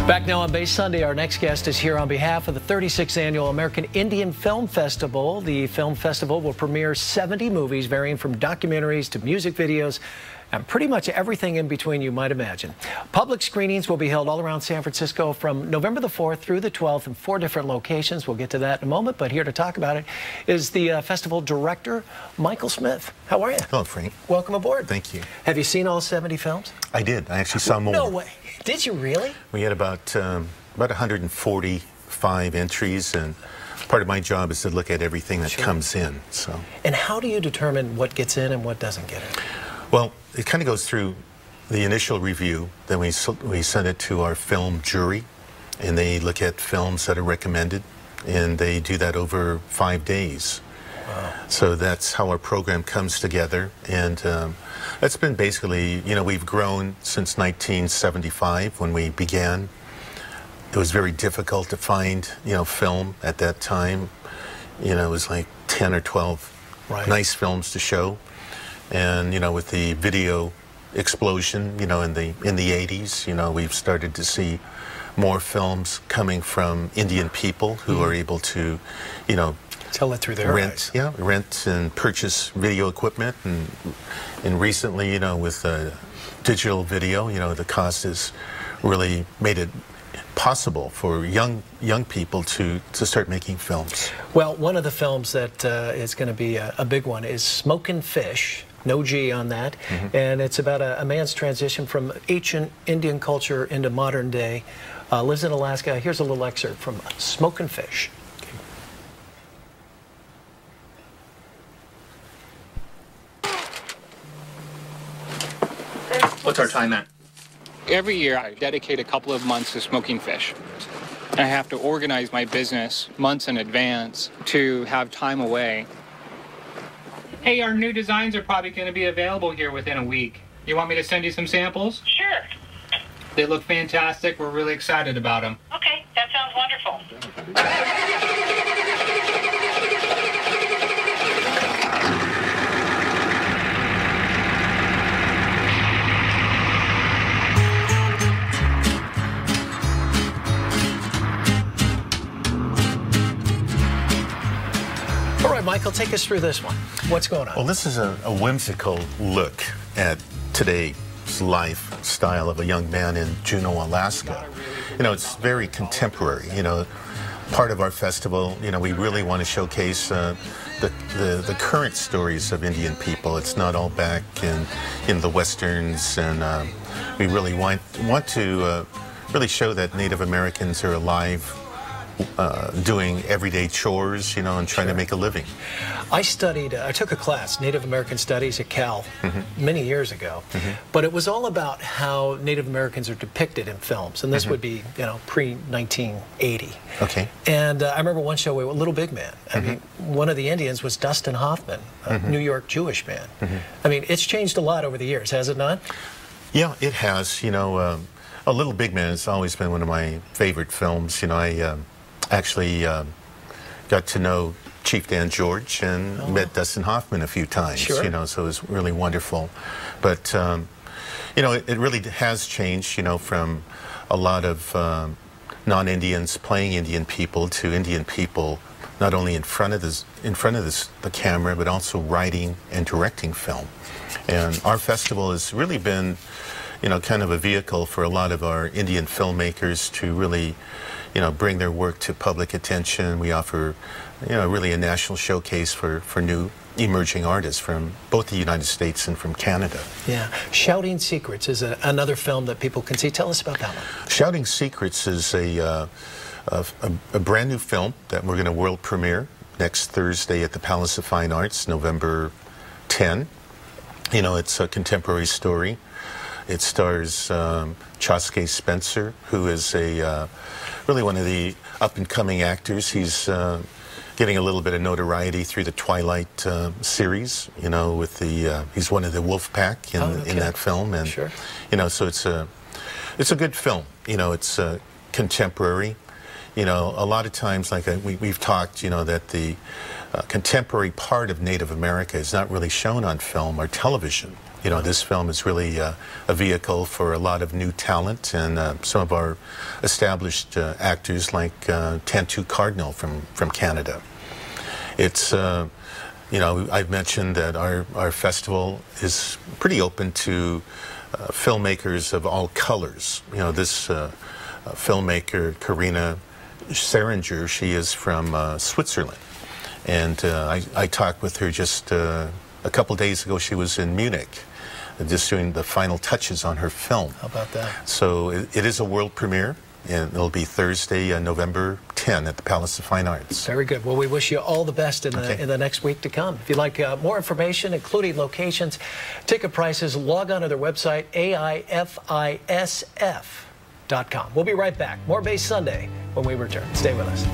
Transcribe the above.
Back now on Base Sunday, our next guest is here on behalf of the 36th Annual American Indian Film Festival. The film festival will premiere 70 movies varying from documentaries to music videos and pretty much everything in between you might imagine. Public screenings will be held all around San Francisco from November the 4th through the 12th in 4 different locations. We'll get to that in a moment, but here to talk about it is the festival director, Michael Smith. How are you? Hello, Frank. Welcome aboard. Thank you. Have you seen all 70 films? I did. I actually saw more. No way. Did you really? We had about 145 entries, and part of my job is to look at everything that comes in. So. And how do you determine what gets in and what doesn't get in? Well, it kind of goes through the initial review, then we send it to our film jury, and they look at films that are recommended, and they do that over 5 days. Wow. So that's how our program comes together, and that's been basically, you know, we've grown since 1975 when we began. It was very difficult to find, you know, film at that time. You know, it was like 10 or 12 nice films to show. And, you know, with the video explosion, you know, in the 80s, you know, we've started to see more films coming from Indian people who are able to, you know, tell it through their eyes. Yeah, rent and purchase video equipment, and recently, you know, with digital video, you know, the cost has really made it possible for young people to start making films. Well, one of the films that is going to be a big one is Smokin' Fish. No G on that. And it's about a man's transition from ancient Indian culture into modern day. Lives in Alaska. Here's a little excerpt from Smokin' Fish. What's our time at? Every year I dedicate a couple of months to smoking fish. I have to organize my business months in advance to have time away. Hey, our new designs are probably going to be available here within a week. You want me to send you some samples? Sure. They look fantastic. We're really excited about them. Okay, that sounds wonderful. All right, Michael, take us through this one. What's going on? Well, this is a whimsical look at today's lifestyle of a young man in Juneau, Alaska. You know, it's very contemporary. You know, part of our festival, you know, we really want to showcase the current stories of Indian people. It's not all back in the westerns, and we really want to really show that Native Americans are alive, doing everyday chores, you know, and trying to make a living. I took a class, Native American Studies at Cal, many years ago, but it was all about how Native Americans are depicted in films, and this would be, you know, pre-1980. Okay. And I remember one show, Little Big Man. I mean, one of the Indians was Dustin Hoffman, a New York Jewish man. I mean, it's changed a lot over the years, has it not? Yeah, it has. You know, A Little Big Man has always been one of my favorite films. You know, I actually got to know Chief Dan George and met Dustin Hoffman a few times, you know, so it was really wonderful. But, you know, it really has changed, you know, from a lot of non-Indians playing Indian people to Indian people not only in front of the camera, but also writing and directing film. And our festival has really been, you know, kind of a vehicle for a lot of our Indian filmmakers to really, you know, bring their work to public attention. We offer, you know, really a national showcase for new emerging artists from both the United States and from Canada. Yeah. Shouting Secrets is another film that people can see. Tell us about that one. Shouting Secrets is a brand new film that we're going to world premiere next Thursday at the Palace of Fine Arts, November 10. You know, it's a contemporary story. It stars Chaske Spencer, who is really one of the up-and-coming actors. He's getting a little bit of notoriety through the Twilight series. You know, with he's one of the wolf pack in that film, and you know, so it's a good film. You know, it's contemporary. You know, a lot of times, like we've talked, you know, that the contemporary part of Native America is not really shown on film or television. You know, this film is really a vehicle for a lot of new talent and some of our established actors like Tantu Cardinal from Canada. It's, you know, I've mentioned that our festival is pretty open to filmmakers of all colors. You know, this filmmaker, Karina Seringer, she is from Switzerland. And I talked with her just a couple days ago. She was in Munich, just doing the final touches on her film. How about that? So it is a world premiere, and it'll be Thursday, November 10 at the Palace of Fine Arts. Very good. Well, we wish you all the best in the next week to come. If you'd like more information, including locations, ticket prices, log on to their website, AIFISF.com. We'll be right back. More Base Sunday when we return. Stay with us.